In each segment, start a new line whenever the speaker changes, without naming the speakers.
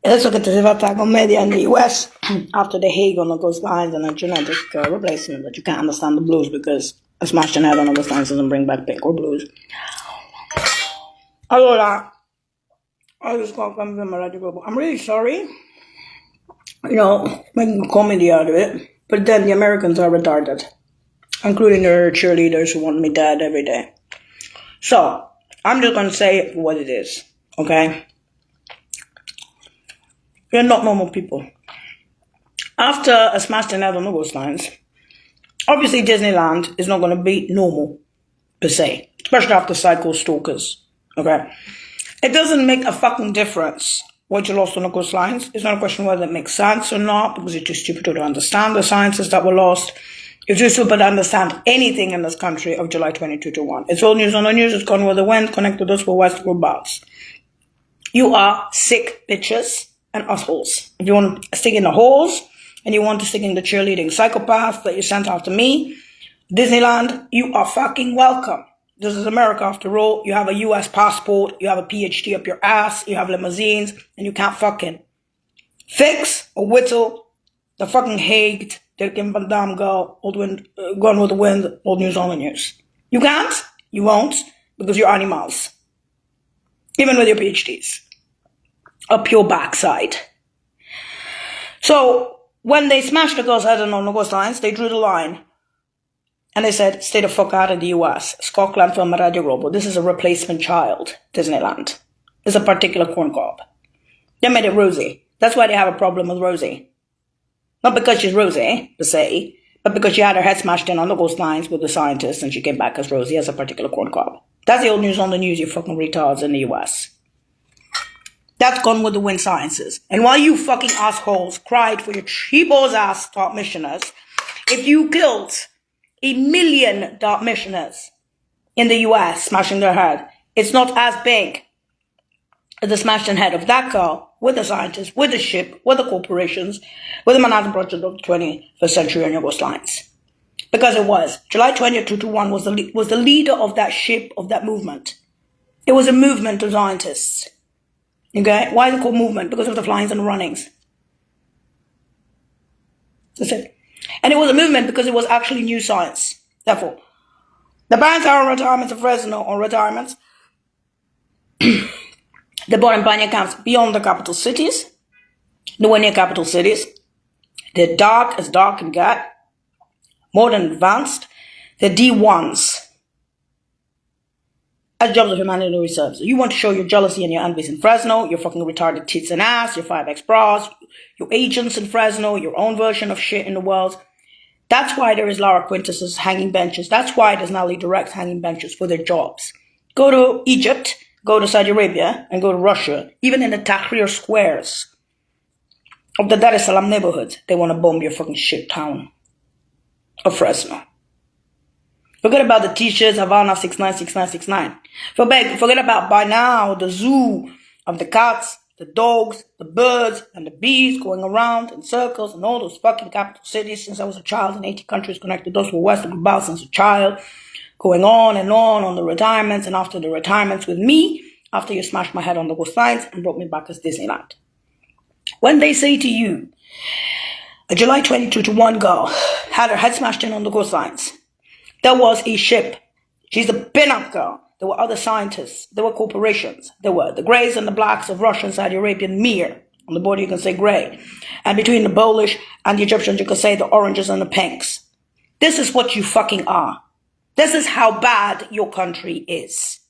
Let's look at the attack on media in the US after the Hague on the coastlines and a genetic replacement that you can't understand the blues because a smashed head on the coastlines doesn't bring back pink or blues. Allora, I just got come from I'm really sorry, making a comedy out of it, but then the Americans are retarded, including their cheerleaders who want me dead every day. So, I'm just gonna say what it is, okay? We're not normal people. After a smashed head on the coastlines, obviously Disneyland is not going to be normal, per se. Especially after Psycho Stalkers, okay? It doesn't make a fucking difference what you lost on the coastlines. It's not a question whether it makes sense or not, because you're too stupid to understand the sciences that were lost. You're too stupid to understand anything in this country of July 22-1. It's all news on the news. It's gone with the wind. Connected us with Westwood Bars. You are sick bitches and assholes. If you want to stick in the holes and you want to stick in the cheerleading psychopaths that you sent after me, Disneyland, you are fucking welcome. This is America after all. You have a US passport, you have a PhD up your ass, you have limousines, and you can't fucking fix or whittle the fucking Hague, Dirk Van Dam girl, Gone with the Wind, old news on the news. You can't, you won't, because you're animals. Even with your PhDs. Up your backside. So, when they smashed the girl's head on the coastlines, they drew the line. And they said, stay the fuck out of the US. Scotland from Radio Robo. This is a replacement child, Disneyland. It's a particular corn cob. They made it Rosie. That's why they have a problem with Rosie. Not because she's Rosie, per se, but because she had her head smashed in on the coastlines with the scientists and she came back as Rosie as a particular corn cob. That's the old news on the news, you fucking retards in the US. That's Gone with the Wind sciences. And while you fucking assholes cried for your cheapos ass top missioners, if you killed 1 million dark missioners in the US smashing their head, it's not as big as the smashed head of that girl with the scientists, with the ship, with the corporations, with the Manhattan Project of the 21st century on your coastlines. Because it was. July 22-1 was the leader of that ship, of that movement. It was a movement of scientists. Okay? Why is it called movement? Because of the flyings and the runnings. That's it. And it was a movement because it was actually new science. Therefore, the banks are on retirements of Fresno on retirements. They bought and buying accounts beyond the capital cities. The one near capital cities. They're dark as dark can get. More than advanced. They're D1s. As jobs of humanitarian services. You want to show your jealousy and your envies in Fresno, your fucking retarded tits and ass, your 5X bras, your agents in Fresno, your own version of shit in the world. That's why there is Laura Quintus's hanging benches. That's why there's Natalie Direct's hanging benches for their jobs. Go to Egypt, go to Saudi Arabia, and go to Russia. Even in the Tahrir squares of the Dar es Salaam neighborhoods, they want to bomb your fucking shit town of Fresno. Forget about the t-shirts, Havana 696969. Forget about by now the zoo of the cats, the dogs, the birds, and the bees going around in circles in all those fucking capital cities since I was a child in 80 countries connected. Those were Western global since a child. Going on the retirements and after the retirements with me, after you smashed my head on the coastlines and brought me back as Disneyland. When they say to you, a July 22-1 girl had her head smashed in on the coastlines, there was a ship. She's a pin-up girl. There were other scientists. There were corporations. There were the greys and the blacks of Russia and Saudi Arabia and Mir. On the border you can say grey. And between the Polish and the Egyptians you can say the oranges and the pinks. This is what you fucking are. This is how bad your country is.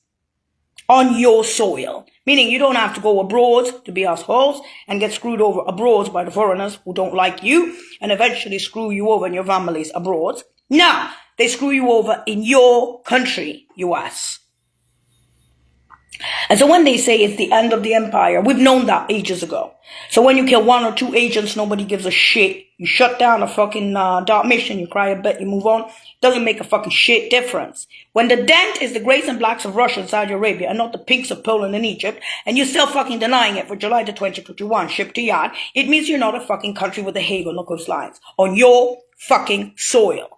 On your soil. Meaning you don't have to go abroad to be assholes and get screwed over abroad by the foreigners who don't like you and eventually screw you over and your families abroad. No, they screw you over in your country, US. And so when they say it's the end of the empire, we've known that ages ago. So when you kill 1 or 2 agents, nobody gives a shit. You shut down a fucking dark mission, you cry a bit, you move on. Doesn't make a fucking shit difference. When the dent is the greys and blacks of Russia and Saudi Arabia and not the pinks of Poland and Egypt, and you're still fucking denying it for July the 2021, ship to yard, it means you're not a fucking country with a Hague on the coastlines. On your fucking soil.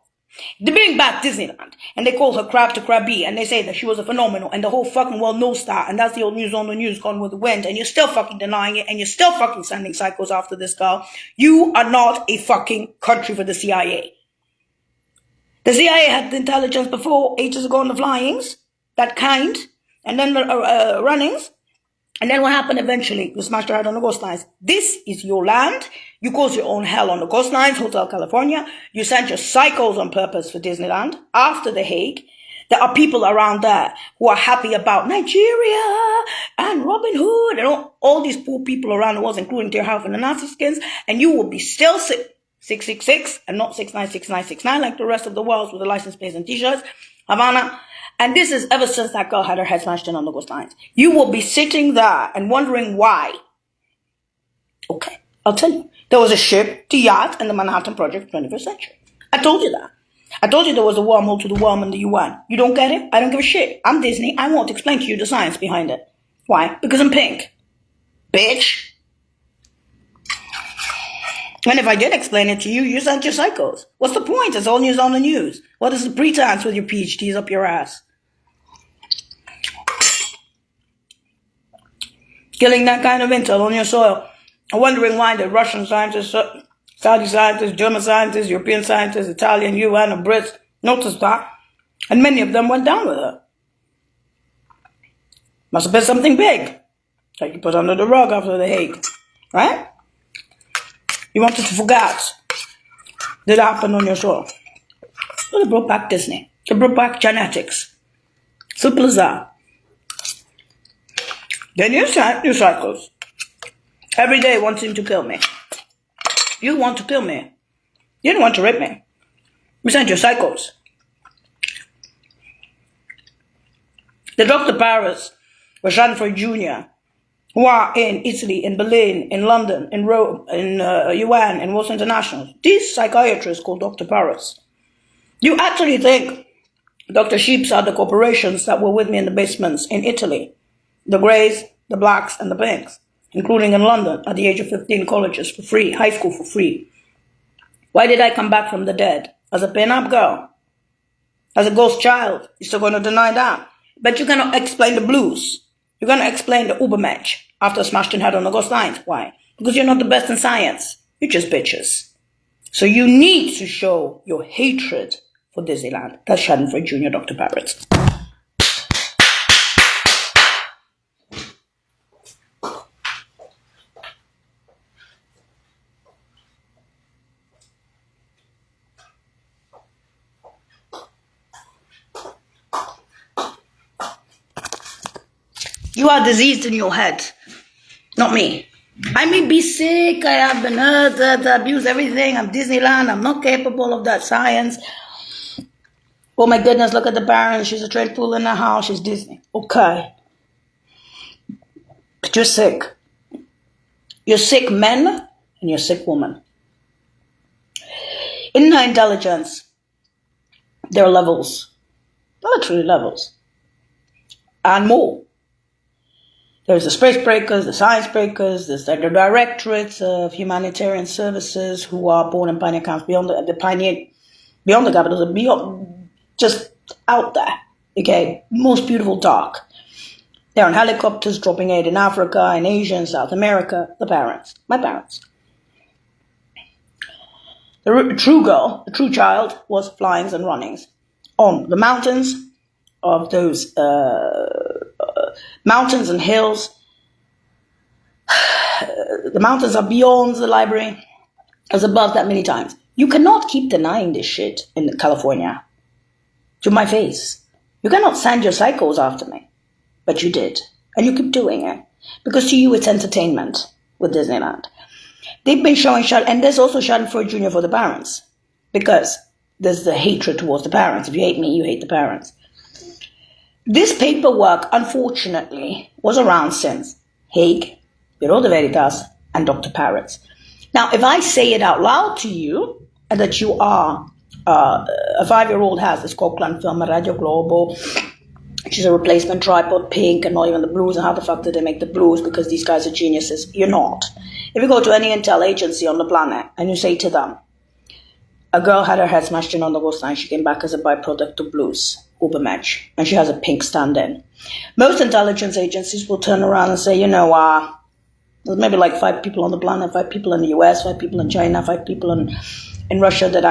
They bring back Disneyland, and they call her Crab to Crabby, and they say that she was a phenomenal, and the whole fucking world knows that, and that's the old news on the news gone with the wind, and you're still fucking denying it, and you're still fucking sending psychos after this girl. You are not a fucking country for the CIA. The CIA had the intelligence before, ages ago on the flyings, that kind, and then the runnings. And then what happened eventually? You smashed her head on the coastlines. This is your land. You caused your own hell on the coastlines, Hotel California. You sent your psychos on purpose for Disneyland after The Hague. There are people around there who are happy about Nigeria and Robin Hood and all these poor people around the world, including Dear Health and the Nazi skins. And you will be still 666 and not 696969 like the rest of the world with the license plates and t-shirts. Havana. And this is ever since that girl had her head smashed in on the coastlines. You will be sitting there and wondering why. Okay, I'll tell you. There was a ship, the yacht, and the Manhattan Project 21st century. I told you that. I told you there was a wormhole to the worm in the UN. You don't get it? I don't give a shit. I'm Disney. I won't explain to you the science behind it. Why? Because I'm pink. Bitch. And if I did explain it to you, you sent your psychos. What's the point? It's all news on the news. What is the pretense with your PhDs up your ass? Killing that kind of intel on your soil. I'm wondering why the Russian scientists, Saudi scientists, German scientists, European scientists, Italian, UN, and Brits noticed that. And many of them went down with her. Must have been something big that you put under the rug after The Hague. Right? You wanted to forget that happened on your soil. So they brought back Disney. They brought back genetics. Simple as that. Then you sent your cycles. Every day wanting to kill me. You want to kill me. You didn't want to rape me. You sent your cycles. The Dr. Paris, Schadenfreude Jr., who are in Italy, in Berlin, in London, in Rome, in UN, in Warsaw International. These psychiatrists called Dr. Paris. You actually think Dr. Sheeps are the corporations that were with me in the basements in Italy. The Greys, the Blacks, and the Pinks, including in London at the age of 15, colleges for free, high school for free. Why did I come back from the dead? As a pin-up girl? As a ghost child? You're still going to deny that? But you cannot explain the blues. You're going to explain the Ubermensch after smashed in head on the ghost lines. Why? Because you're not the best in science. You're just bitches. So you need to show your hatred for Disneyland. That's Schadenfreude Jr., Dr. Paris. You are diseased in your head, not me. I may be sick, I have been hurt, abused, everything. I'm Disneyland, I'm not capable of that science. Oh my goodness, look at the Baron, she's a trained fool in the house, she's Disney. Okay. But you're sick. You're sick men and you're sick woman. In our intelligence, there are levels, literally levels, and more. There's the space breakers, the science breakers, there's the directorates of humanitarian services who are born in pioneer camps beyond the capitals, beyond, just out there. Okay, most beautiful dark. They're on helicopters dropping aid in Africa, in Asia, and South America. The parents, my parents. The true girl, the true child, was flyings and runnings on the mountains of those mountains and hills. The mountains are beyond the library, as above that many times. You cannot keep denying this shit in California to my face. You cannot send your psychos after me, but you did, and you keep doing it because to you it's entertainment with Disneyland. They've been showing and there's also Schadenfreude Jr. for the parents, because there's the hatred towards the parents. If you hate me, you hate the parents. This paperwork, unfortunately, was around since Hague, Bureau de Veritas, and Dr. Paris. Now, if I say it out loud to you, and that you are a 5-year-old has this Cochran film, Radio Globo, which is a replacement tripod, pink, and not even the blues, and how the fuck did they make the blues? Because these guys are geniuses. You're not. If you go to any intel agency on the planet, and you say to them, A girl had her head smashed in on the coastline. She came back as a byproduct of blues, Ubermatch, and she has a pink stand-in. Most intelligence agencies will turn around and say, there's maybe like 5 people on the planet, 5 people in the US, 5 people in China, 5 people in Russia that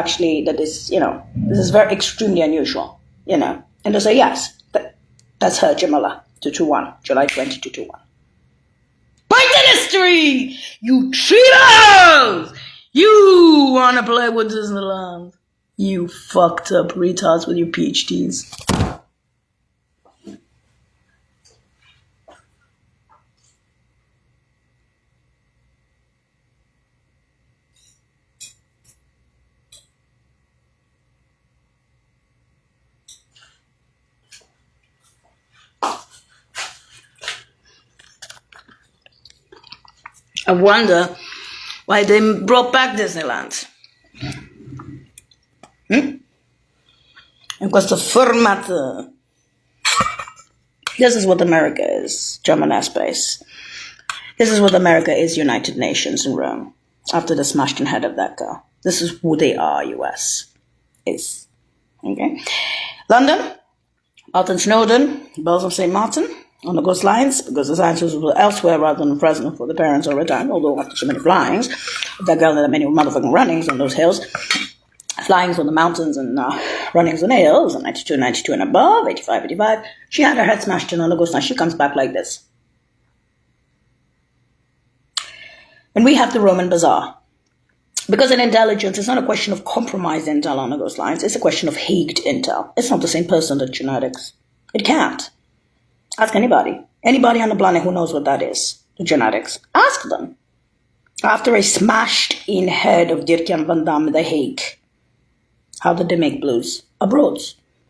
is, this is very extremely unusual, And they say, yes, that's her, Jamila, 221, July 20, 221. Point in history! You cheaters! You wanna play with Disneyland? You fucked up retards with your PhDs. I wonder why they brought back Disneyland. In questo format. This is what America is, German airspace. This is what America is, United Nations in Rome, after the smashed in head of that girl. This is who they are, US. Is. Okay? London, Martin Snowden, Bells of St. Martin, on the coast lines, because the scientists were elsewhere rather than present for the parents all the time, although after so many flyings, that girl had many motherfucking runnings on those hills, flyings on the mountains and runnings on the hills, 92 and above, 85, she had her head smashed in on the coast line. She comes back like this. And we have the Roman Bazaar. Because in intelligence, it's not a question of compromised intel on the coast lines, it's a question of Hagued intel. It's not the same person as genetics. It can't. Ask anybody. Anybody on the planet who knows what that is, the genetics. Ask them. After a smashed-in head of Dirk-Jan van Damme in The Hague, how did they make blues? Abroad.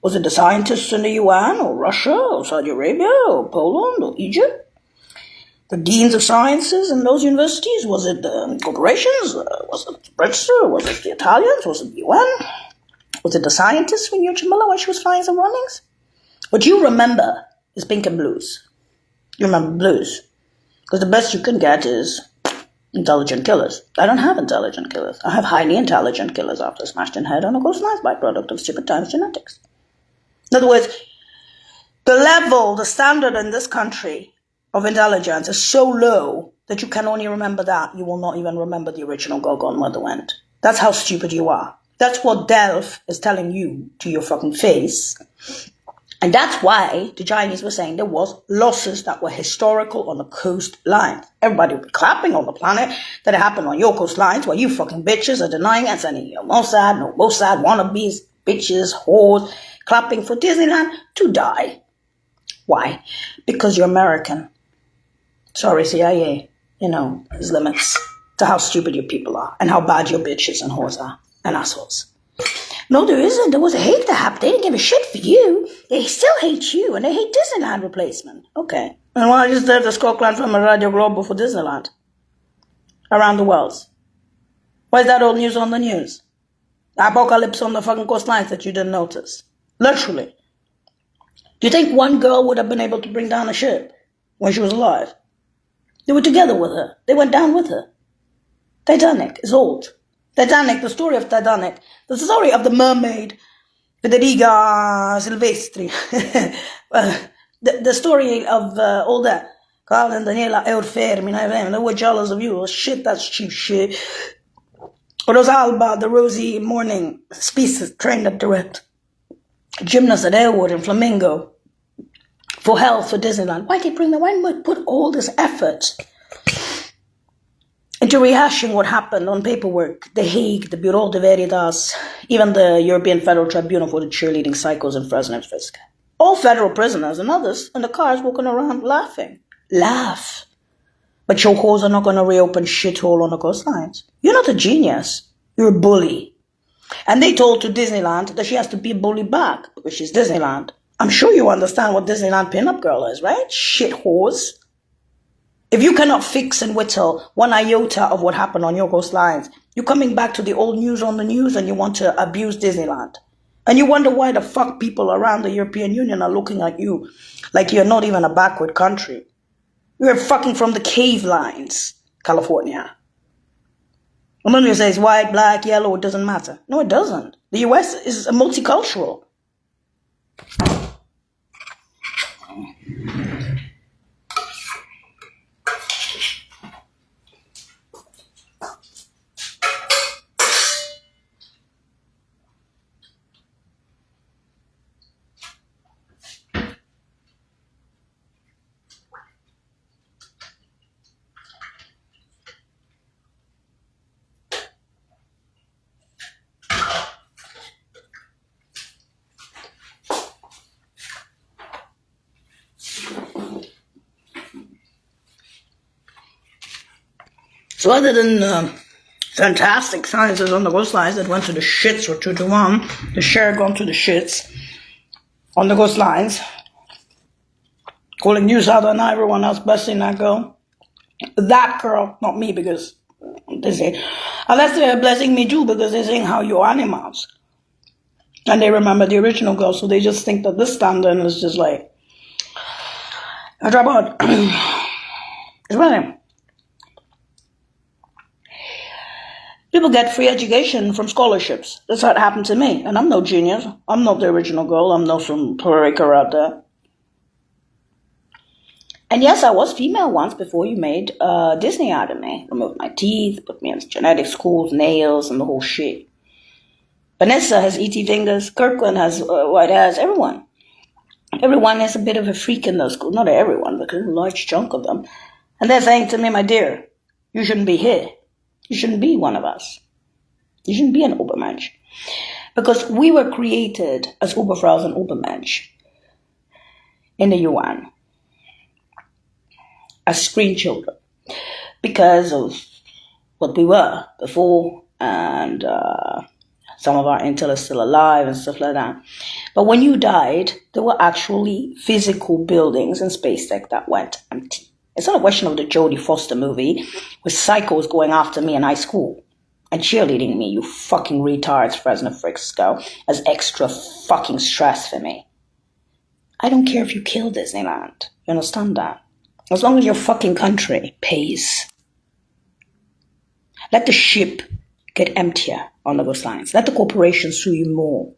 Was it the scientists in the UN, or Russia, or Saudi Arabia, or Poland, or Egypt? The deans of sciences in those universities? Was it the corporations? Was it the Brits? Was it the Italians? Was it the UN? Was it the scientists who knew Jamila when she was flying some runnings? What you remember is pink and blues. You remember blues. Because the best you can get is intelligent killers. I don't have intelligent killers. I have highly intelligent killers after smashed in head on a coastline byproduct of stupid times genetics. In other words, the standard in this country of intelligence is so low that you can only remember that. You will not even remember the original Gorgon where they went. That's how stupid you are. That's what Delph is telling you to your fucking face. And that's why the Chinese were saying there was losses that were historical on the coastline. Everybody would be clapping on the planet that it happened on your coastlines while you fucking bitches are denying and sending your Mossad, wannabes, bitches, whores, clapping for Disneyland to die. Why? Because you're American. Sorry, CIA. There's limits to how stupid your people are and how bad your bitches and whores are and assholes. No, there isn't. There was a hate that happened. They didn't give a shit for you. They still hate you, and they hate Disneyland replacement. Okay. And why is there the Scotland from a Radio Global for Disneyland? Around the world. Why is that old news on the news? The apocalypse on the fucking coastlines that you didn't notice. Literally. Do you think one girl would have been able to bring down a ship when she was alive? They were together with her. They went down with her. Titanic is old. Titanic, the story of Titanic, the story of the mermaid, Federica Silvestri, the story of all that, Carl and Daniela Eorfermi, they were jealous of you. Shit, that's cheap shit. Rosalba, the Rosie Morning species trained at direct. Gymnast at Elwood and Flamingo. For health, for Disneyland. Why put all this effort into rehashing what happened on paperwork? The Hague, the Bureau de Veritas, even the European Federal Tribunal for the cheerleading cycles in Fresno and Fisk. All federal prisoners and others in the cars walking around laughing. Laugh. But your whores are not going to reopen shithole on the coastlines. You're not a genius. You're a bully. And they told to Disneyland that she has to be a bully back because she's Disneyland. I'm sure you understand what Disneyland pinup girl is, right? Shit whores. If you cannot fix and whittle one iota of what happened on your coastlines, you're coming back to the old news on the news and you want to abuse Disneyland. And you wonder why the fuck people around the European Union are looking at you like you're not even a backward country. You're fucking from the cave lines, California. I'm not going to say it's white, black, yellow, it doesn't matter. No, it doesn't. The US is a multicultural. So other than fantastic sciences on the coastlines that went to the shits or 2-1, the share gone to the shits on the coastlines, calling New South and everyone else blessing that girl. That girl, not me, because they say, unless they're blessing me too, because they're saying how you're animals. And they remember the original girl, so they just think that this standard is just like a drop out. It's running. People get free education from scholarships. That's how it happened to me. And I'm no genius. I'm not the original girl. I'm not some Puerto out there. And yes, I was female once before you made Disney out of me. Removed my teeth, put me in genetic schools, nails, and the whole shit. Vanessa has E.T. fingers. Kirkland has white hairs. Everyone. Everyone is a bit of a freak in those schools. Not everyone, but a large chunk of them. And they're saying to me, my dear, you shouldn't be here. You shouldn't be one of us. You shouldn't be an Obermensch. Because we were created as Oberfraus and Obermensch in the UN as screen children because of what we were before, and some of our intel is still alive and stuff like that. But when you died, there were actually physical buildings in space tech that went empty. It's not a question of the Jodie Foster movie with psychos going after me in high school and cheerleading me, you fucking retards, Fresno Frisco, as extra fucking stress for me. I don't care if you kill Disneyland. You understand that? As long as your fucking country pays. Let the ship get emptier on the coastlines. Let the corporations sue you more.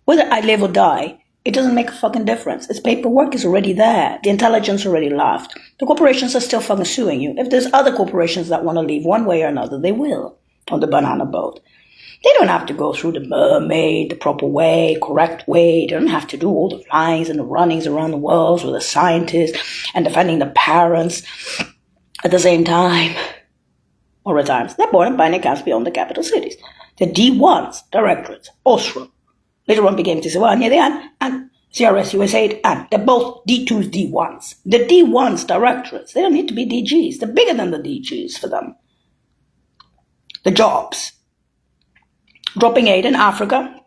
Whether I live or die, it doesn't make a fucking difference. Its paperwork is already there. The intelligence already left. The corporations are still fucking suing you. If there's other corporations that want to leave one way or another, they will on the banana boat. They don't have to go through the mermaid, the proper way, correct way. They don't have to do all the flyings and the runnings around the world with the scientists and defending the parents at the same time. Or at times, they're born and buying accounts beyond the capital cities. The D1s, directorates, Ostrom. Later on became TCY and CRS USA, and they're both D2s, D1s. The D1s, directorates, they don't need to be DGs. They're bigger than the DGs for them. The jobs. Dropping aid in Africa,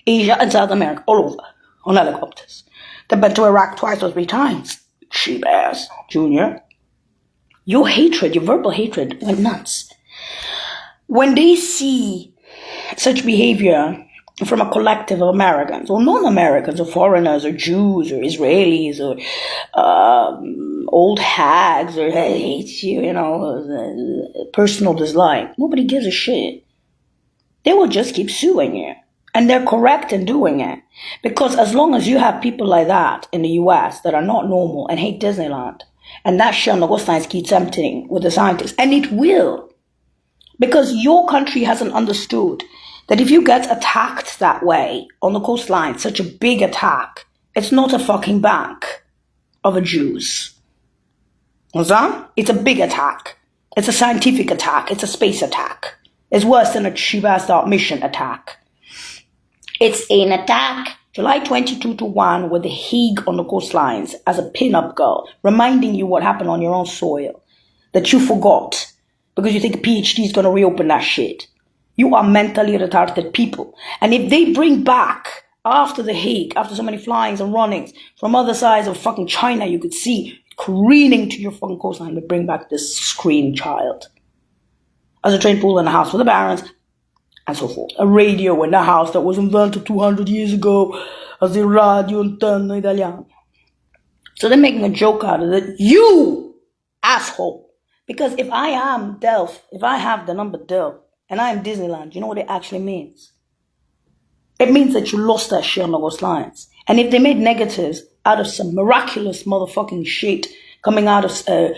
Asia, and South America, all over, on helicopters. They've been to Iraq twice or 3 times. Cheap ass, Junior. Your hatred, your verbal hatred went nuts. When they see such behavior from a collective of Americans, or non-Americans, or foreigners, or Jews, or Israelis, or old hags, or hates you, personal dislike, nobody gives a shit. They will just keep suing you. And they're correct in doing it. Because as long as you have people like that in the US that are not normal and hate Disneyland, and that shit on the coastlines keeps emptying with the scientists, and it will. Because your country hasn't understood that if you get attacked that way on the coastline, such a big attack, it's not a fucking bank of a Jews. Understand? It's a big attack. It's a scientific attack. It's a space attack. It's worse than a cheap-ass mission attack. It's an attack, July 22-1, with the Hague on the coastlines as a pin-up girl, reminding you what happened on your own soil, that you forgot, because you think a PhD is going to reopen that shit. You are mentally retarded people. And if they bring back, after the Hague, after so many flyings and runnings, from other sides of fucking China, you could see careening to your fucking coastline, they bring back this screen child. As a train pool in the house for the barons, and so forth. A radio in the house that was invented 200 years ago as the radio antenna italiana. So they're making a joke out of it. You asshole! Because if I am Delph, if I have the number Delph, and I am Disneyland, you know what it actually means? It means that you lost that shit on those lines. And if they made negatives out of some miraculous motherfucking shit coming out of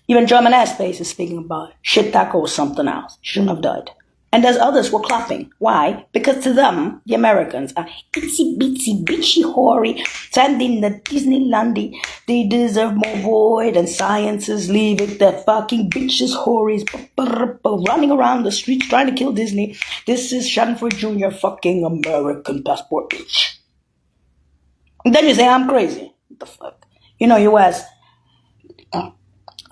even German airspace is speaking about shit that goes something else. Shouldn't have died. And there's others who are clapping. Why? Because to them, the Americans are itsy bitsy bitchy hoary, sending the Disneylandy. They deserve more void and sciences. Leave it. They're fucking bitches, hoaries, running around the streets trying to kill Disney. This is Schadenfreude Jr. fucking American passport bitch. And then you say I'm crazy. What the fuck? You know, US.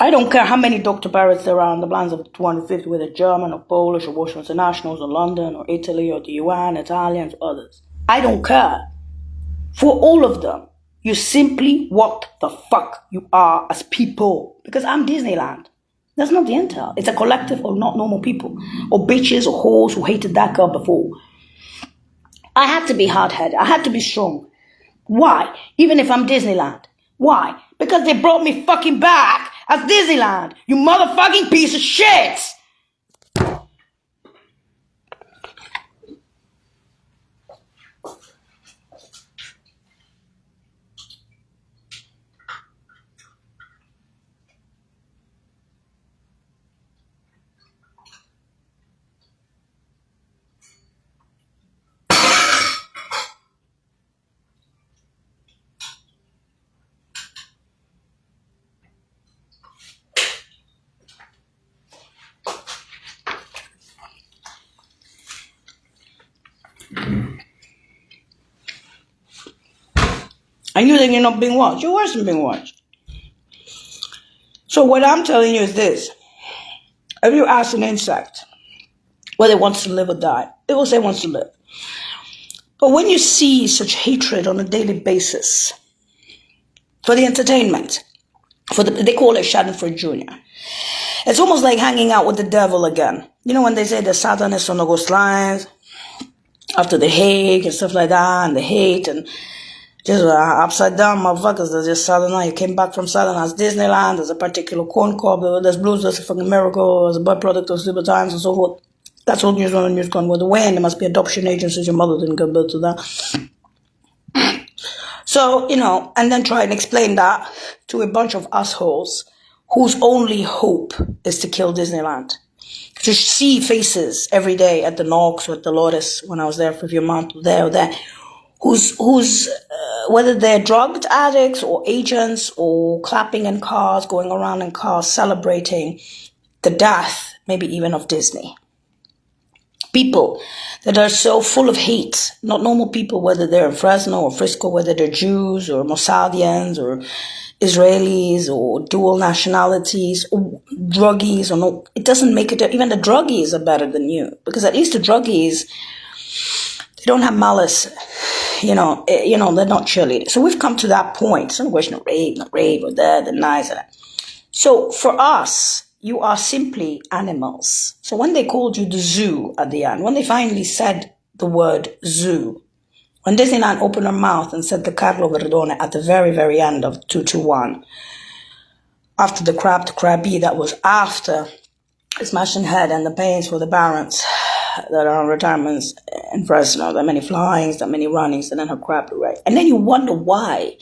I don't care how many Dr. Barretts there are on the plans of 250, whether German or Polish or Washington Nationals or London or Italy or the UN, Italians, or others. I don't care. For all of them, you simply what the fuck you are as people. Because I'm Disneyland. That's not the intel. It's a collective of not normal people. Or bitches or whores who hated that girl before. I had to be hard-headed. I had to be strong. Why? Even if I'm Disneyland. Why? Because they brought me fucking back as Disneyland. You motherfucking piece of shit! And you think you're not being watched. You're worse than being watched. So what I'm telling you is this. If you ask an insect whether it wants to live or die, it will say it wants to live. But when you see such hatred on a daily basis for the entertainment, they call it Schadenfreude Jr. It's almost like hanging out with the devil again. You know when they say the Satanists on the ghost lines after the Hague and stuff like that, and the hate and just upside down motherfuckers that just Southern Night. You came back from Southern as Disneyland, there's a particular corn cob, there's blues, there's a fucking miracle, there's a byproduct of Super Times and so forth. That's all news on the news gone with the wind. There must be adoption agencies, your mother didn't give birth to that. So, you know, and then try and explain that to a bunch of assholes whose only hope is to kill Disneyland. To see faces every day at the Knox or at the Lotus when I was there for a few months, there or there, who's whether they're drugged addicts or agents or clapping in cars, going around in cars, celebrating the death, maybe even of Disney. People that are so full of hate, not normal people, whether they're in Fresno or Frisco, whether they're Jews or Mossadians or Israelis or dual nationalities or druggies or no, it doesn't make it, even the druggies are better than you, because at least the druggies, they don't have malice, you know, they're not cheerleaders. So we've come to that point. Some question of rape, or that, the nice. So for us, you are simply animals. So when they called you the zoo at the end, when they finally said the word zoo, when Disneyland opened her mouth and said the Carlo Verdone at the very, very end of 221, after the crabby, that was after the smashing head and the pains for the Barons that are on retirements in Fresno, that many flyings, that many runnings, and then her crab, right? And then you wonder why.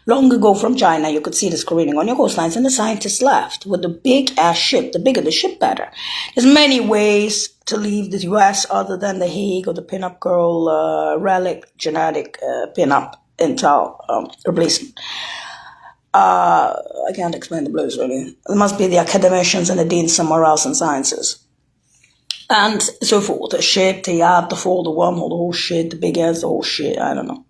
Long ago from China, you could see this careening on your coastlines, and the scientists left with the big-ass ship. The bigger the ship, better. There's many ways to leave the U.S. other than the Hague or the pinup girl relic genetic pinup intel replacement. I can't explain the blues, really. It must be the academicians and the deans somewhere else in sciences. And so forth. The ship, the yacht, the fall, the wormhole, the whole shit, the big ass, the whole shit, I don't know.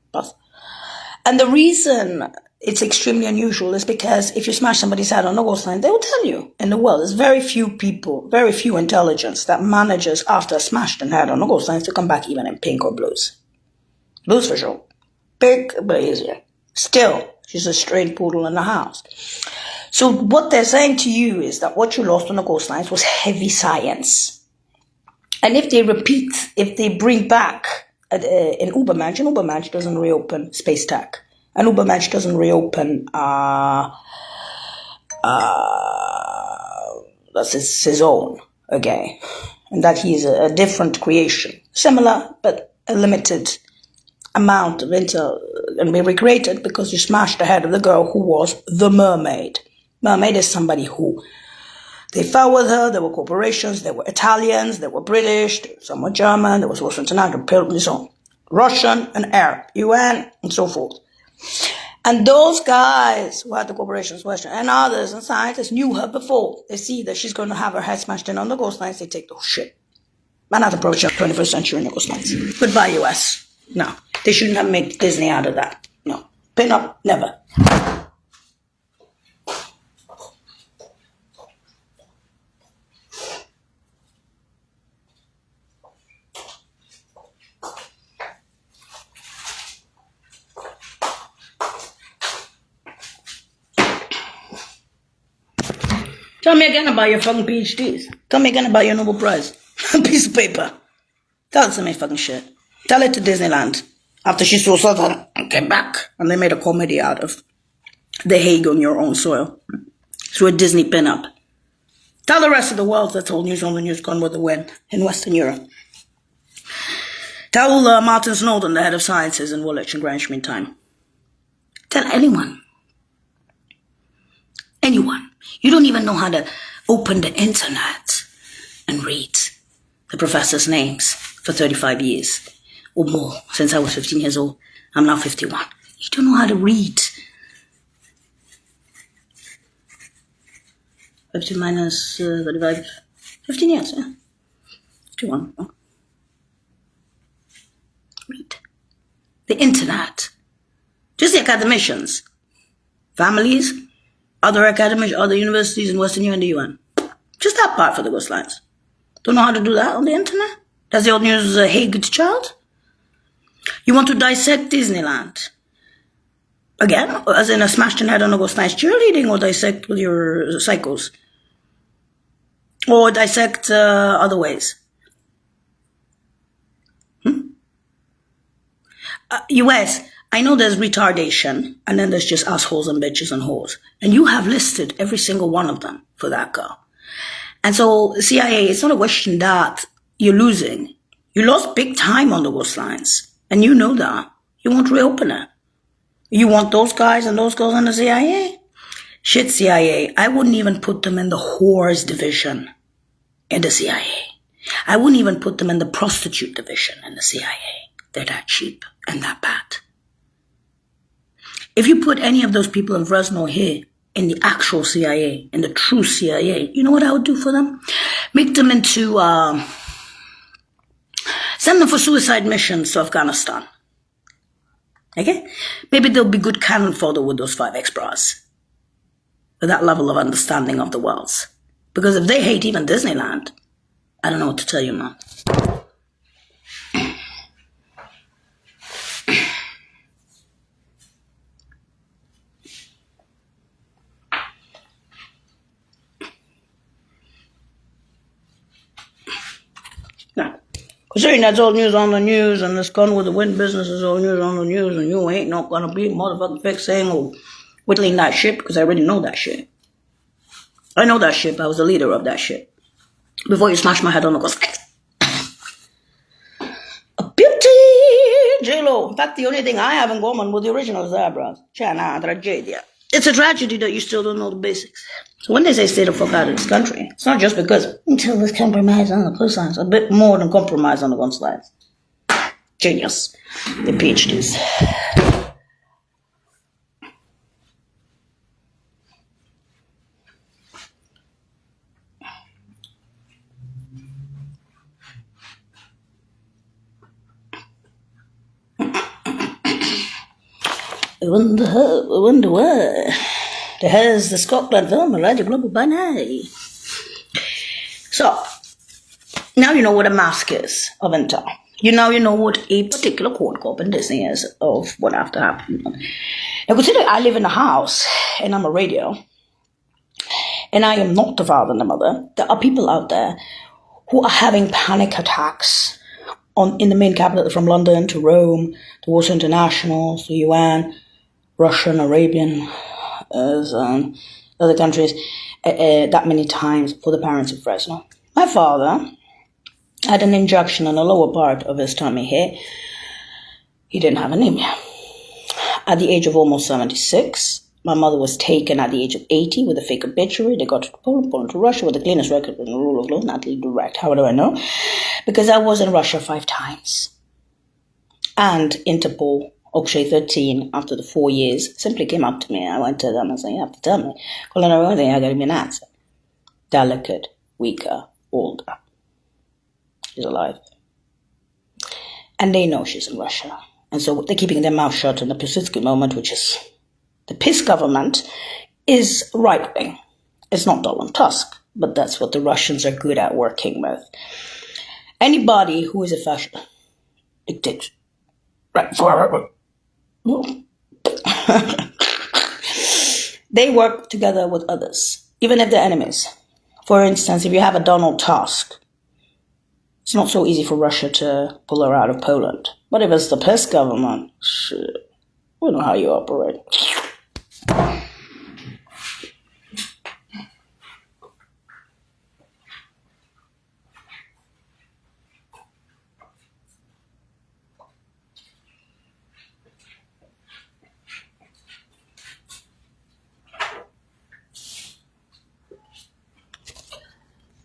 And the reason it's extremely unusual is because if you smash somebody's head on a ghost line, they will tell you. In the world, there's very few people, very few intelligence that manages after a smashed head on a ghost line to come back even in pink or blues. Blues for sure. Big, but easier. Still, she's a straight poodle in the house. So what they're saying to you is that what you lost on the ghost lines was heavy science. And if they bring back an Ubermensch doesn't reopen space tech. An Ubermensch doesn't reopen, that's his own. Okay. And that he is a different creation. Similar, but a limited amount of intel and be recreated because you smashed the head of the girl who was the mermaid. Mermaid is somebody who they fell with her. There were corporations, there were Italians, there were British, some were German, there was also international, so Russian and Arab, UN, and so forth. And those guys who had the corporations, Western, and others and scientists knew her before. They see that she's going to have her head smashed in on the ghost lines, they take the shit. Man, not approaching 21st century in the ghost lines. Goodbye, US. No. They shouldn't have made Disney out of that. No. Pin up, never. Tell me again about your fucking PhDs. Tell me again about your Nobel Prize. A piece of paper. Tell it to me fucking shit. Tell it to Disneyland. After she saw Southern and came back. And they made a comedy out of The Hague on Your Own Soil. Through a Disney pin-up. Tell the rest of the world that's all news on the news gone with the wind in Western Europe. Tell Martin Snowden, the head of sciences in Woolwich in Greenwich Mean Time. Tell anyone. Anyone. You don't even know how to open the internet and read the professors' names for 35 years or more since I was 15 years old. I'm now 51. You don't know how to read. 50 minus 35, 15 years, yeah. 51. Oh. Read. The internet. Just the academicians. Families. Other academies, other universities in Western Europe and the UN. Just that part for the ghost lines. Don't know how to do that on the internet? Does the old news Hague child? You want to dissect Disneyland? Again? As in a smashed in head on a ghost lines cheerleading, or dissect with your psychos? Or dissect other ways? US, I know there's retardation, and then there's just assholes and bitches and whores. And you have listed every single one of them for that girl. And so, CIA, it's not a question that you're losing. You lost big time on the ghost lines. And you know that. You won't reopen it. You want those guys and those girls in the CIA? Shit, CIA. I wouldn't even put them in the whores division in the CIA. I wouldn't even put them in the prostitute division in the CIA. They're that cheap and that bad. If you put any of those people in Fresno here, in the actual CIA, in the true CIA, you know what I would do for them? Make them into, send them for suicide missions to Afghanistan. Okay? Maybe they'll be good cannon fodder with those 5X bras. With that level of understanding of the worlds. Because if they hate even Disneyland, I don't know what to tell you, man. Considering that's all news on the news, and this Gone with the Wind business is all news on the news, and you ain't not gonna be motherfucking fixing or whittling that shit, because I already know that shit. I know that shit, I was the leader of that shit. Before you smash my head on the ghost. A beauty, J-Lo. In fact, the only thing I have in common with the original is the eyebrows. Chana, tragedia. It's a tragedy that you still don't know the basics. So when they say stay the fuck out of this country, it's not just because until there's compromise on the coastlines, a bit more than compromise on the coastlines. Genius. The PhDs. I wonder what. There's the Scotland film, Radio Global by night. So, now you know what a mask is of intel. You know what a particular quote corp in Disney is of what have to happen. Now consider I live in a house and I'm a radio. And I am not the father and the mother. There are people out there who are having panic attacks in the main capital, from London to Rome, to Warsaw International, to UN, Russian, Arabian, other countries, that many times for the parents of Fresno. My father had an injection in the lower part of his tummy here. He didn't have anemia. At the age of almost 76, my mother was taken at the age of 80 with a fake obituary. They got to Poland to Russia with the cleanest record in the rule of law, not direct. How do I know? Because I was in Russia 5 times. And Interpol, Okshay 13, after the 4 years, simply came up to me. I went to them and said, you have to tell me. Well, I got to give me an answer. Delicate, weaker, older. She's alive. And they know she's in Russia. And so they're keeping their mouth shut in the Piłsudski moment, which is the PiS government is right-wing. It's not Donald Tusk, but that's what the Russians are good at working with. Anybody who is a fascist dictator, right? They work together with others, even if they're enemies. For instance, if you have a Donald Tusk, it's not so easy for Russia to pull her out of Poland. But if it's the PiS government, shit, we know how you operate.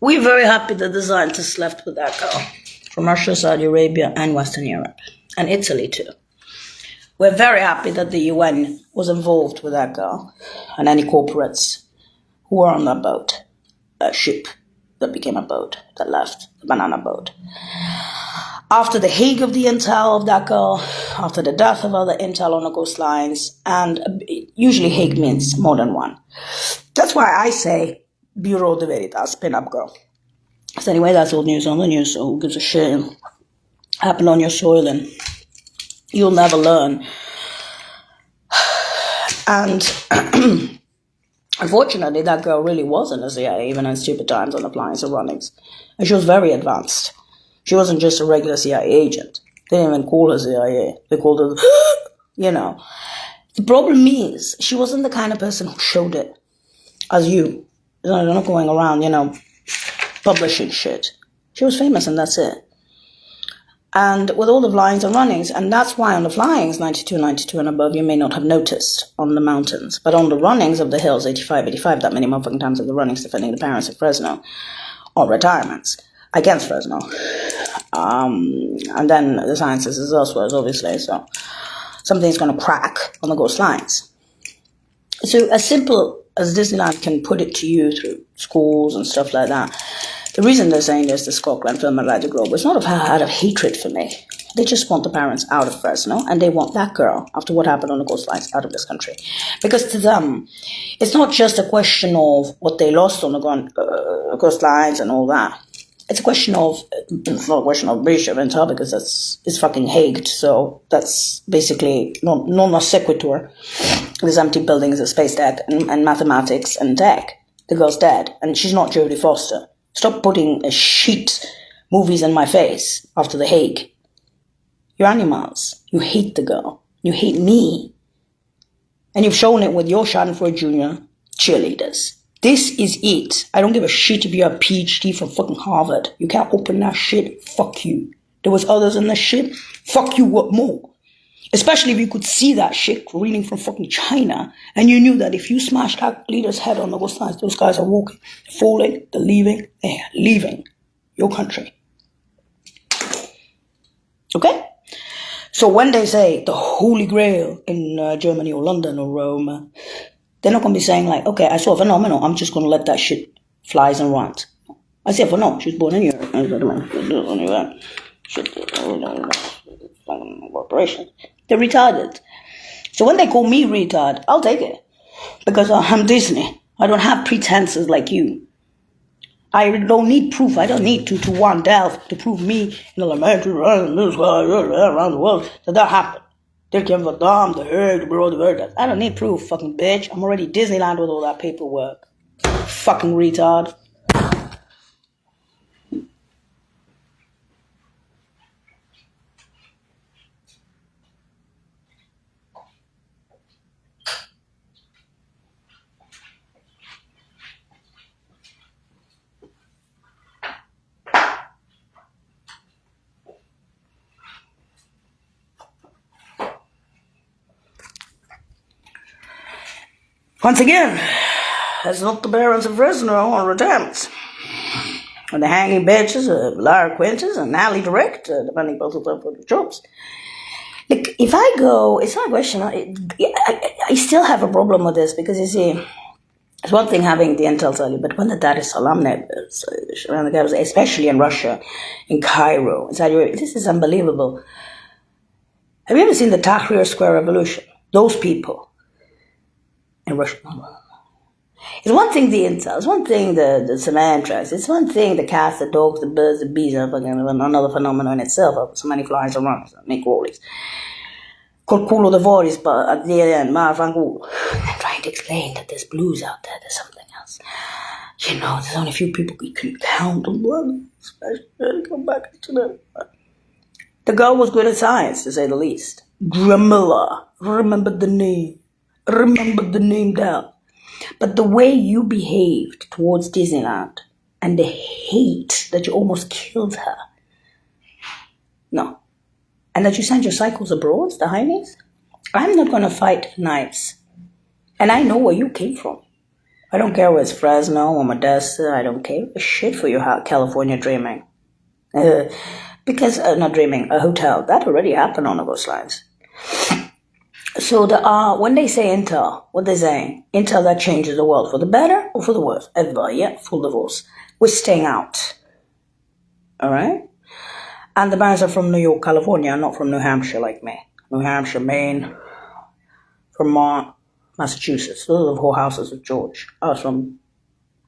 We're very happy that the scientists left with that girl from Russia, Saudi Arabia, and Western Europe, and Italy too. We're very happy that the UN was involved with that girl and any corporates who were on that boat, that ship that became a boat that left, the banana boat. After the Hague of the intel of that girl, after the death of other intel on the coastlines, and usually Hague means more than one. That's why I say Bureau de Veritas, pin-up girl. So anyway, that's old news on the news, so who gives a shit? Happen on your soil and you'll never learn. And unfortunately, that girl really was in the CIA, even in stupid times on the flyings and runnings. And she was very advanced. She wasn't just a regular CIA agent. They didn't even call her CIA. They called her, you know. The problem is, she wasn't the kind of person who showed it as you. They're not going around, publishing shit. She was famous and that's it. And with all the flyings and runnings, and that's why on the flyings, 92 and above, you may not have noticed on the mountains. But on the runnings of the hills, 85, that many motherfucking times of the runnings defending the parents of Fresno, or retirements against Fresno. And then the sciences is elsewhere, obviously, so something's going to crack on the ghost lines. So as simple as Disneyland can put it to you through schools and stuff like that, the reason they're saying there's the Scotland film and Ride the Globe is not out of hatred for me. They just want the parents out of Fresno, and they want that girl, after what happened on the coastlines, out of this country. Because to them, it's not just a question of what they lost on the coastlines and all that. It's a question of, it's not a question of breach of intel because it's fucking Hague, so that's basically non sequitur. This empty building is a space deck and mathematics and tech. The girl's dead, and she's not Jodie Foster. Stop putting shit movies in my face after the Hague. You're animals. You hate the girl. You hate me. And you've shown it with your Schadenfreude Jr. cheerleaders. This is it. I don't give a shit if you have a PhD from fucking Harvard. You can't open that shit. Fuck you. There was others in the shit. Fuck you, what more? Especially if you could see that shit reading from fucking China, and you knew that if you smashed that leader's head on those sides, those guys are walking, falling, they're leaving your country. Okay? So when they say the Holy Grail in Germany or London or Rome, they're not going to be saying like, okay, I saw a phenomenon, I'm just going to let that shit flies and runs. I said, no, she was born in Europe. They're retarded. So when they call me retard, I'll take it. Because I'm Disney. I don't have pretenses like you. I don't need proof. I don't need to one delve to prove me in elementary around the world that happened. They came for them, the Hague, the Bureau de Veritas. I don't need proof, fucking bitch. I'm already Disneyland with all that paperwork. Fucking retard. Once again, that's not the parents of Fresno or attempts. And the hanging bitches of Lara Quintus and Natalie Direct, depending both of them for the jobs. Look, if I go, it's not a question. I still have a problem with this because you see, it's one thing having the intel tell you, but when the Dar es Salaam neighbors, especially in Russia, in Cairo, this is unbelievable. Have you ever seen the Tahrir Square Revolution? Those people in Russia. It's one thing the intel, it's one thing the cement tracks, it's one thing the cats, the dogs, the birds, the bees, another phenomenon in itself. So many flies around, make rollies. Col culo de voris, but at the end, I'm trying to explain that there's blues out there, there's something else. You know, there's only a few people you can count on one, especially come back to them. The girl was good at science, to say the least. Gramilla, remember the name down. But the way you behaved towards Disneyland and the hate that you almost killed her, no. And that you sent your cycles abroad, the Heinis, I'm not going to fight knives. And I know where you came from. I don't care whether it's Fresno or Modesto, I don't care. Shit for your California dreaming. Because, not dreaming, a hotel, that already happened on those lines. So when they say intel, what they're saying, intel that changes the world for the better or for the worse. Everybody, yeah, full divorce. We're staying out. All right? And the bands are from New York, California, not from New Hampshire like me. New Hampshire, Maine, Vermont, Massachusetts. Those are the whole houses of George. I was from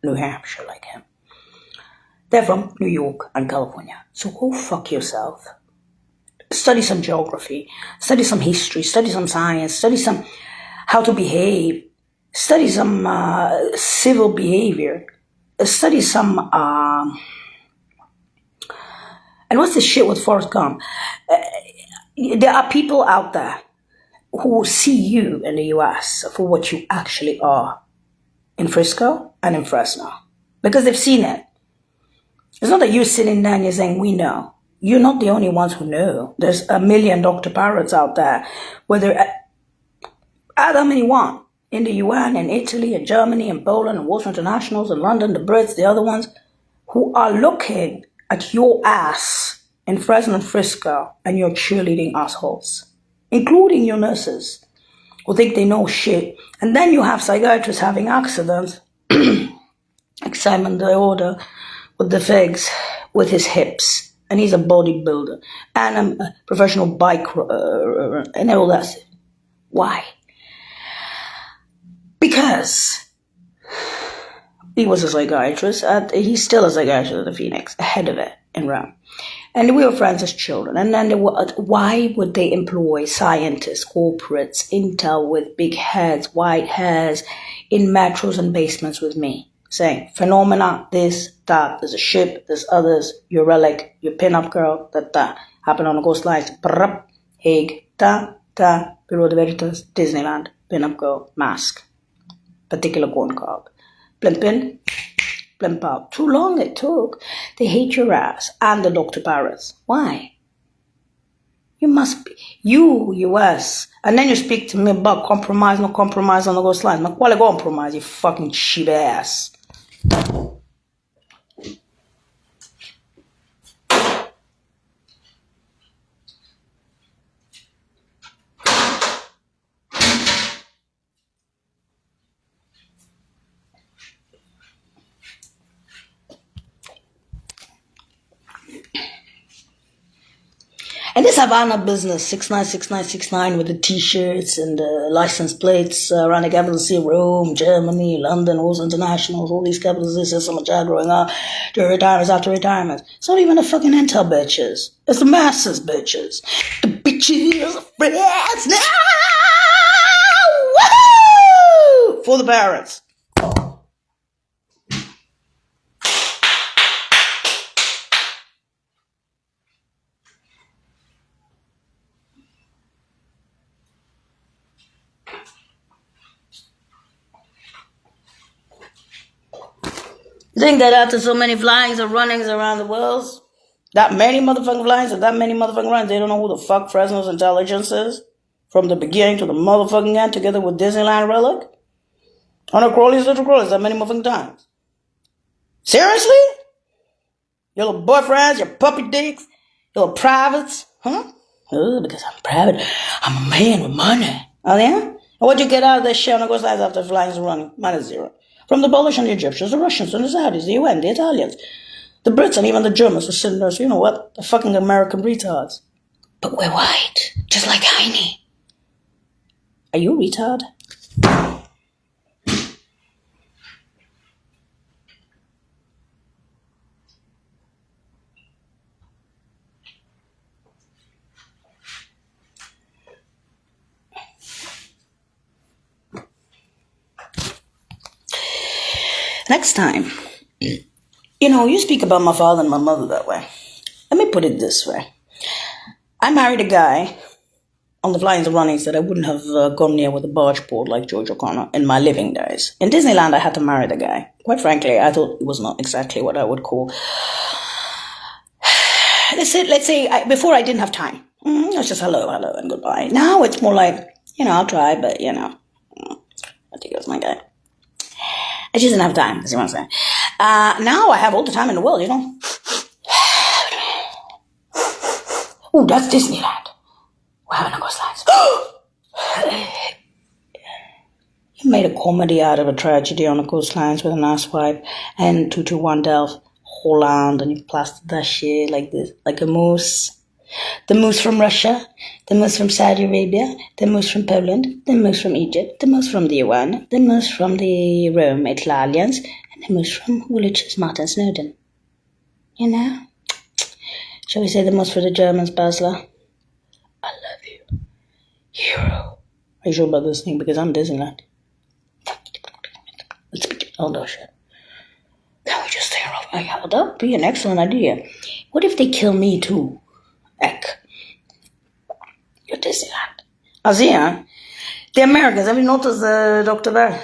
New Hampshire like him. They're from New York and California. So go fuck yourself. Study some geography, study some history, study some science, study some how to behave, study some civil behavior, study some, and what's the shit with Forrest Gump? There are people out there who see you in the US for what you actually are in Frisco and in Fresno because they've seen it. It's not that you're sitting there and you're saying, we know. You're not the only ones who know. There's a million Dr. Parrots out there, whether add how many you want. In the UN, in Italy, in Germany, in Poland, in Warsaw Internationals, in London, the Brits, the other ones, who are looking at your ass in Fresno and Frisco and your cheerleading assholes, including your nurses, who think they know shit. And then you have psychiatrists having accidents, like Simon the Order with the figs, with his hips. And he's a bodybuilder and a professional bike and all that. Why? Because he was a psychiatrist, he's still a psychiatrist at the Phoenix, ahead of it in Rome. And we were friends as children. And then why would they employ scientists, corporates, intel with big heads, white hairs, in metros and basements with me? Saying, phenomena, this, that, there's a ship, there's others, your relic, your pin-up girl, that, happened on the ghost lines, Hague, Bureau de Veritas, Disneyland, pin-up girl, mask, particular corn cob, blimp in, blimp out. Too long it took. They hate your ass and the Dr. Parrots. Why? You must be, US, and then you speak to me about compromise, no compromise on the ghost lines. Quale compromise, you fucking cheap ass. And this Havana business, 696969 with the t-shirts and the license plates around the capital city, Rome, Germany, London, all those internationals, all these capitals, this is so much growing up, to retirements after retirement. It's not even the fucking intel bitches. It's the masses bitches. The bitches of France now! Woohoo! For the parents. You think that after so many flyings and runnings around the world, that many motherfucking flyings and that many motherfucking runs, they don't know who the fuck Fresno's intelligence is? From the beginning to the motherfucking end, together with Disneyland Relic? On a crawlies, little crawlies, that many moving times. Seriously? Your little boyfriends, your puppy dicks, your little privates, huh? Oh, because I'm private. I'm a man with money. Oh, yeah? And what'd you get out of this shit on the coastlines after flying running? -0. From the Polish and the Egyptians, the Russians and the Saudis, the UN, the Italians, the Brits, and even the Germans were sitting there, so you know what? The fucking American retards. But we're white, just like Heine. Are you a retard? Next time, you speak about my father and my mother that way. Let me put it this way. I married a guy on the flyings and runnings that I wouldn't have gone near with a barge pole like George O'Connor in my living days. In Disneyland, I had to marry the guy. Quite frankly, I thought it was not exactly what I would call... Let's say before I didn't have time. It was just hello, and goodbye. Now it's more like, I'll try, but, I think it was my guy. I just didn't have time, you see what I'm saying? Now I have all the time in the world, Ooh, that's Disneyland. We're having a coastlines. You made a comedy out of a tragedy on the coastlines with a nice wife and 221 Delft, Holland, and you plastered that shit like this, like a moose. The moose from Russia, the moose from Saudi Arabia, the moose from Poland, the moose from Egypt, the moose from the UN, the moose from the Rome Italians, and the moose from Woolwich's Martin Snowden. Shall we say the moose for the Germans, Basler? I love you. Hero. Are you sure about this thing? Because I'm Disneyland. Oh, no shit. Can we just stay off? Oh, that would be an excellent idea. What if they kill me too? Heck. You're Disneyland. Azia, the Americans, have you noticed Dr. Bear?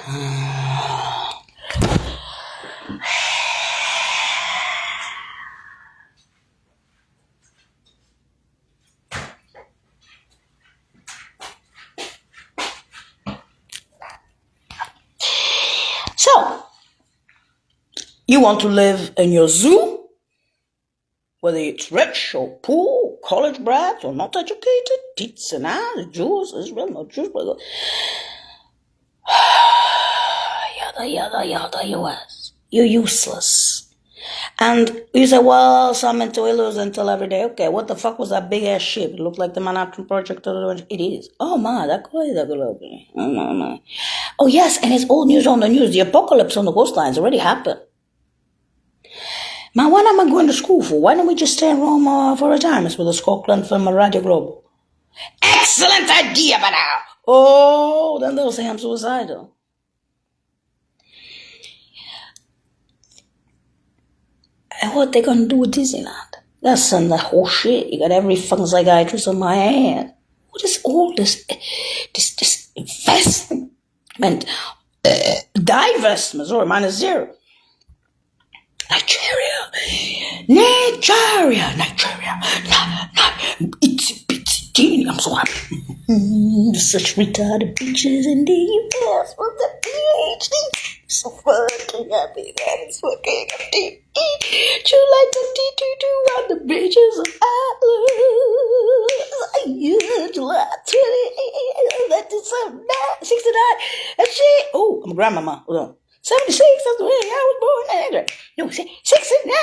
So, you want to live in your zoo? Whether it's rich or poor, college brats or not educated, tits and ass, Jews, Israel, not Jews, but yada, US. You're useless. And you say, well, some mental illness until every day. Okay, what the fuck was that big ass ship? It looked like the Manhattan Project. It is. Oh my, that guy is a good looking. Oh my. Oh yes, and it's old news on the news. The apocalypse on the coastlines already happened. Man, what am I going to school for? Why don't we just stay in Rome for retirement with a Scotland from a Radio Global? Excellent idea, but now. Oh, then they'll say I'm suicidal. And what they gonna do with Disneyland? That's some that whole shit. You got every fucking psychiatrist on my hand. What is all this investment? Divestment, sorry, -0. Nigeria, it's teeny. I'm so happy. Such retarded bitches in the US with the PhD. So fucking happy, that is fucking happy. July 2022 on the beaches of Ireland. July 69. And she, oh, I'm a grandmama. Hold on. 76, that's the way I was born. No, 69.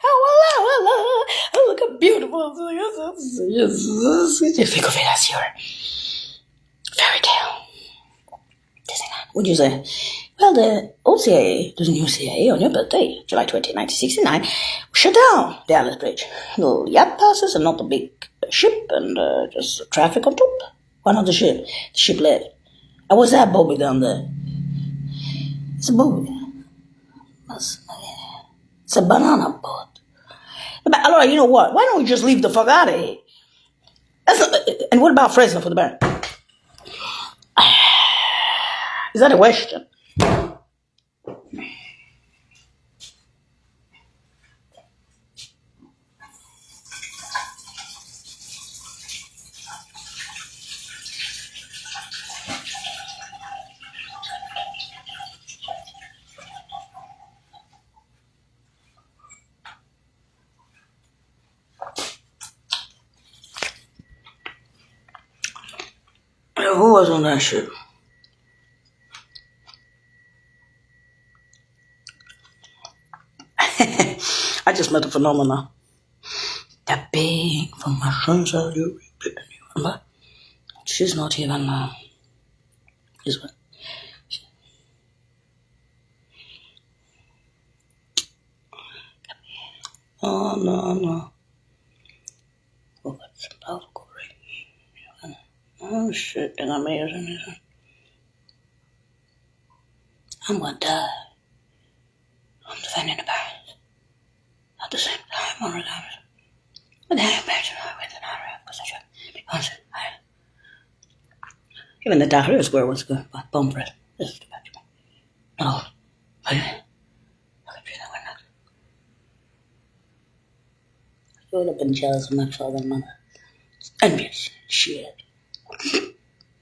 Oh, look how beautiful. Just think of it as your fairy tale. Disneyland. What'd you say? Well, the old CIA, the new CIA, on your birthday, July 20, 1969, shut down the Alice Bridge. Little yacht passes and not the big ship and just traffic on top. Why not the ship? The ship led. I was that Bobby down there. It's a boat. It's a banana boat. But, Laura, you know what? Why don't we just leave the fuck out of here? And what about Fresno for the band? Is that a question? Who was on that shit? I just met a phenomena. That being from my friends out here. But she's not even this one. Oh no. Oh, that's about great. Oh shit, and I'm amazing. I'm gonna die. I'm defending the parents. At the same time, on the times. But then I imagine I went to because even the Tahrir Square was good, but bumper it. This is too bad. No. I would have been jealous of my father and mother. Envious. Shit.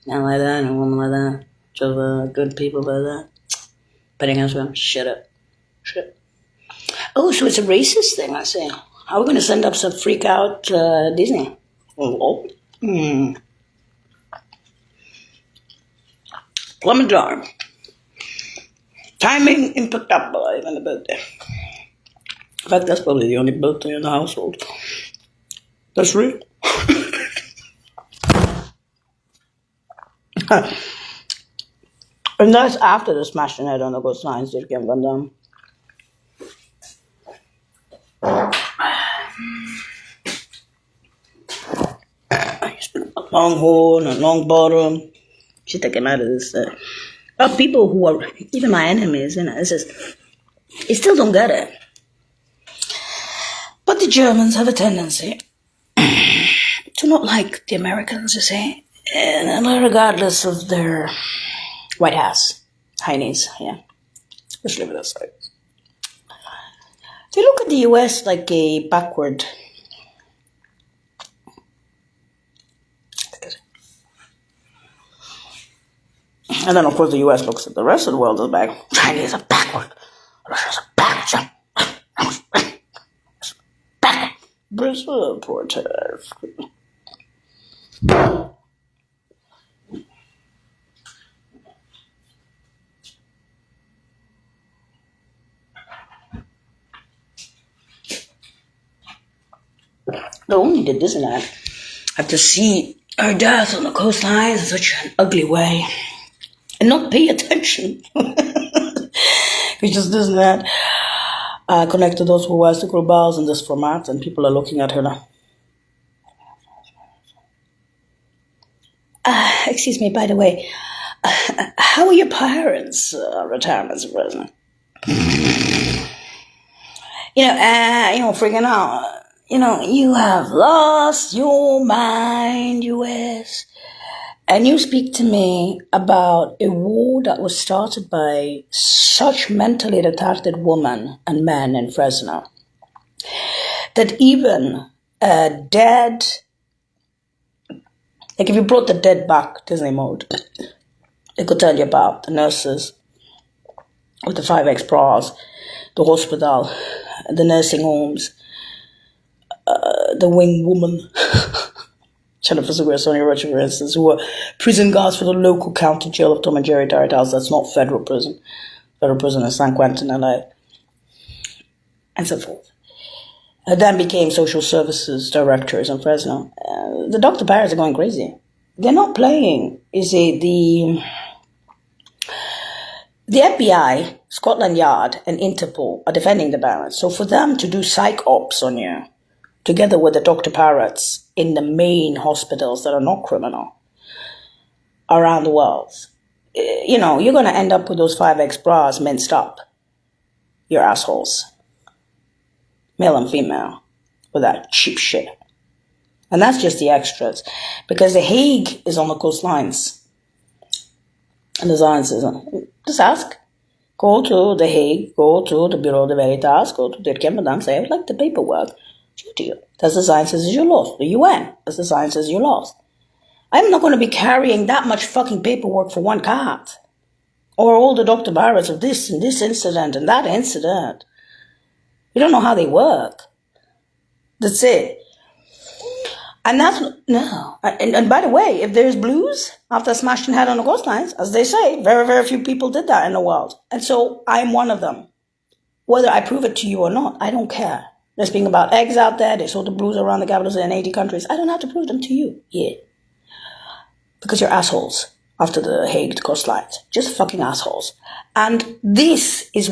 Not like that, and a woman like that. Just good people like that. But against them, shut up. Shit. Oh, so it's a racist thing, I say. Are we going to send up some freak out Disney? Oh. Lemon jar. Timing impeccable, even the birthday. In fact, that's probably the only birthday in the household. That's real. And that's after the smashing head on the Ghost Lines did Kim Van Damme. A long horn, a long bottom. She took him out of this. People who are even my enemies, it's just, you still don't get it. But the Germans have a tendency to not like the Americans, you see, and regardless of their white ass, heinies, yeah. Let's leave it aside. They look at the US like a backward. And then, of course, the US looks at the rest of the world as back. Chinese are backward. Russia's a backward. Backward. Brazil, poor tariff. They only did this and that. I have to see her death on the coastlines in such an ugly way. And not pay attention. We just this and that. Connect to those who wear sacral bells in this format, and people are looking at her now. Excuse me, by the way, how are your parents' retirements present? Freaking out. You have lost your mind, US. And you speak to me about a war that was started by such mentally retarded women and men in Fresno that even dead, like if you brought the dead back, Disney mode, they could tell you about the nurses with the 5X bras, the hospital, the nursing homes, the wing woman. Jennifer Segura, Sonia Rocha, for instance, who were prison guards for the local county jail of Tom and Jerry Dirt House. That's not federal prison. Federal prison is San Quentin, LA. And so forth. Then became social services directors in Fresno. The Dr. Barretts are going crazy. They're not playing. You see, the FBI, Scotland Yard, and Interpol are defending the Barretts. So for them to do psych ops on you, together with the Dr. Barretts in the main hospitals that are not criminal around the world, you're going to end up with those 5X bras minced up. You're assholes. Male and female. With that cheap shit. And that's just the extras. Because The Hague is on the coastlines. And the science is, just ask. Go to The Hague, go to the Bureau de Veritas, go to the Madame, say, I would like the paperwork. To you. That's the sign says you lost. The UN. That's the sign says you lost. I'm not going to be carrying that much fucking paperwork for one card. Or all the Dr. Barretts of this and this incident and that incident. You don't know how they work. That's it. And that's, no. And by the way, if there's blues after smashing head on the coastlines, as they say, very, very few people did that in the world. And so I'm one of them. Whether I prove it to you or not, I don't care. They're speaking about eggs out there. They sold the blues around the capitals in 80 countries. I don't have to prove them to you. Yeah. Because you're assholes after the Hague coastlines. Just fucking assholes. And this is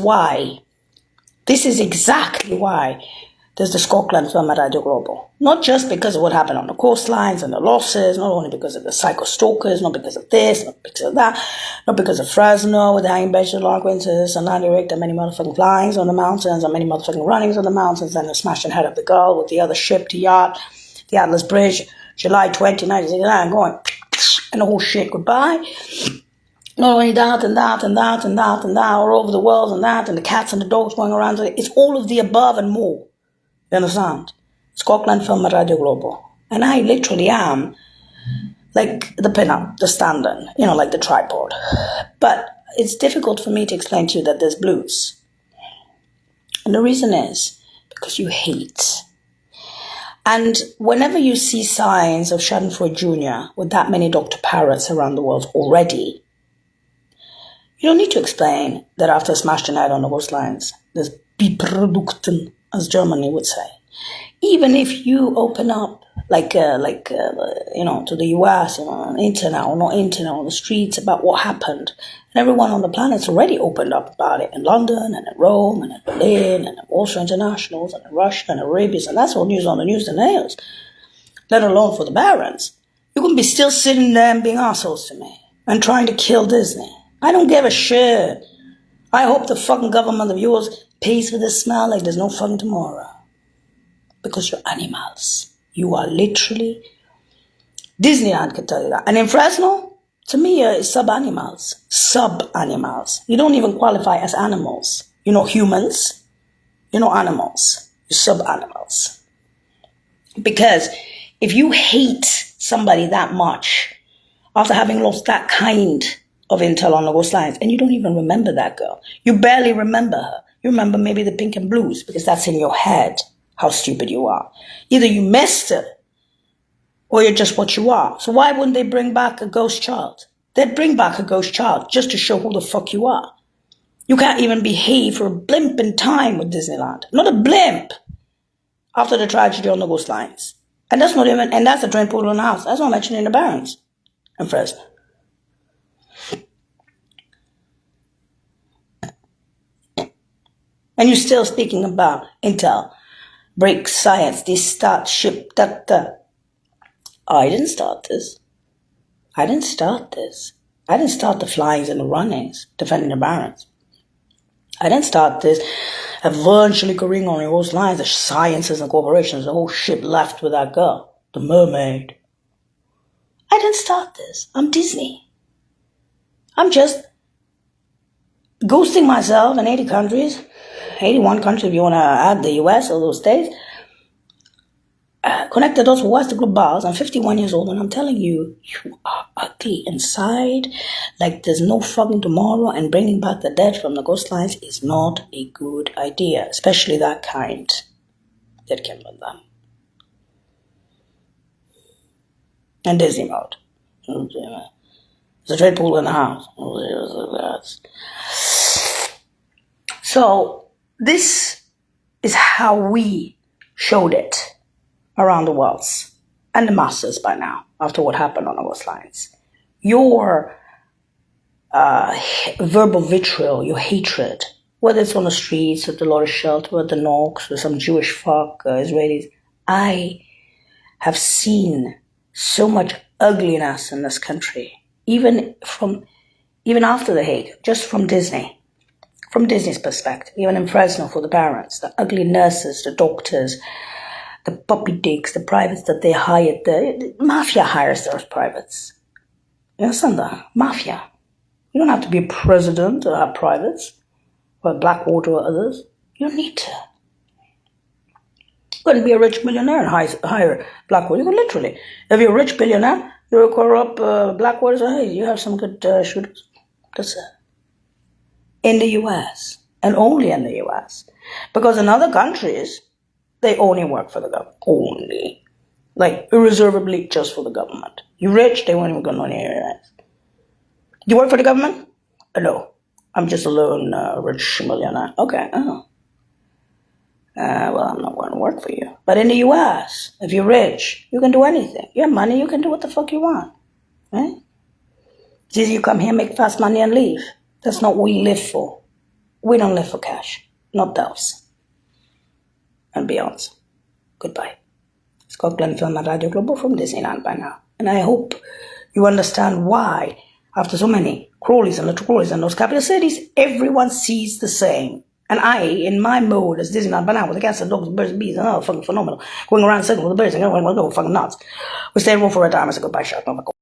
exactly why there's the Skokland film at Radio Global. Not just because of what happened on the coastlines and the losses, not only because of the psycho stalkers, not because of this, not because of that, not because of Fresno with the hanging bench and long winters and Landy Rick, and many motherfucking flyings on the mountains and many motherfucking runnings on the mountains and the smashing head of the girl with the other ship, the yacht, the Atlas Bridge, July 20, 1969, going and the whole shit goodbye. Not only that and that and that and that and that all over the world and that and the cats and the dogs going around. It's all of the above and more. You understand? Skokland film at Radio Global. And I literally am like the pin-up, the stand-in, like the tripod. But it's difficult for me to explain to you that there's blues. And the reason is because you hate. And whenever you see signs of Schadenfreude Jr. with that many Dr. Parrots around the world already, you don't need to explain that after smashing out on the coastlines, there's Biprodukten, as Germany would say. Even if you open up, to the US, on the internet or not internet, on the streets about what happened, and everyone on the planet's already opened up about it in London and in Rome and in Berlin and in Wall Street Internationals and in Russia and Arabia, and that's all news on the news and nails, let alone for the barons. You can be still sitting there and being assholes to me and trying to kill Disney. I don't give a shit. I hope the fucking government of yours pays for this smell like there's no fucking tomorrow. Because you're animals. You are literally... Disneyland can tell you that. And in Fresno, to me, it's sub-animals. Sub-animals. You don't even qualify as animals. You're not humans. You're not animals. You're sub-animals. Because if you hate somebody that much, after having lost that kind of intel on the coastlines, and you don't even remember that girl. You barely remember her. You remember maybe the pink and blues, because that's in your head, how stupid you are. Either you missed it, or you're just what you are. So why wouldn't they bring back a ghost child? They'd bring back a ghost child just to show who the fuck you are. You can't even behave for a blimp in time with Disneyland. Not a blimp after the tragedy on the coastlines. And that's not even, and that's the train pool in the house. That's not mentioning the Barons in Fresno. And you're still speaking about intel, break science, this start, ship, that. I didn't start this. I didn't start the flyings and the runnings, defending the Barons. I didn't start this eventually going on those lines, the sciences and corporations, the whole ship left with that girl, the mermaid. I didn't start this. I'm Disney. I'm just ghosting myself in 80 countries, 81 countries if you want to add the US or those states, connected us with the globals. I'm 51 years old and I'm telling you, you are ugly inside like there's no fucking tomorrow, and bringing back the dead from the coastlines is not a good idea, especially that kind that came with them. And Disney mode. There's a trade pool in the house. So this is how we showed it around the world and the masses by now after what happened on the coastlines. Your verbal vitriol, your hatred, whether it's on the streets at the Lotus Shelter, at the Knox, or some Jewish fuck, Israelis, I have seen so much ugliness in this country, even after the Hague, just from Disney. From Disney's perspective, even in Fresno for the parents, the ugly nurses, the doctors, the puppy dicks, the privates that they hired, the mafia hires those privates. You understand that? Mafia. You don't have to be a president to have privates, or Blackwater or others. You don't need to. You couldn't be a rich millionaire and hire Blackwater. You can literally. If you're a rich billionaire, you're a corrupt Blackwater, so hey, you have some good shooters. That's it. In the US, and only in the US. Because in other countries, they only work for the government. Only. Like, irreservably just for the government. You rich, they won't even go near your ass. You work for the government? No. I'm just a lone rich millionaire. Okay, oh. Well, I'm not going to work for you. But in the US, if you're rich, you can do anything. You have money, you can do what the fuck you want. Right? It's easy you come here, make fast money, and leave. That's not what we live for. We don't live for cash. Not those. And beyond. Goodbye. Scott Glenn at Radio Global from Disneyland by now. And I hope you understand why, after so many Crawleys and little Crawleys in those capital cities, everyone sees the same. And I, in my mode as Disneyland by now, with the cats and dogs and birds and bees, and fucking phenomenal, going around circles with the birds and going to go fucking nuts. We stay in room for a time. I said goodbye, shut up.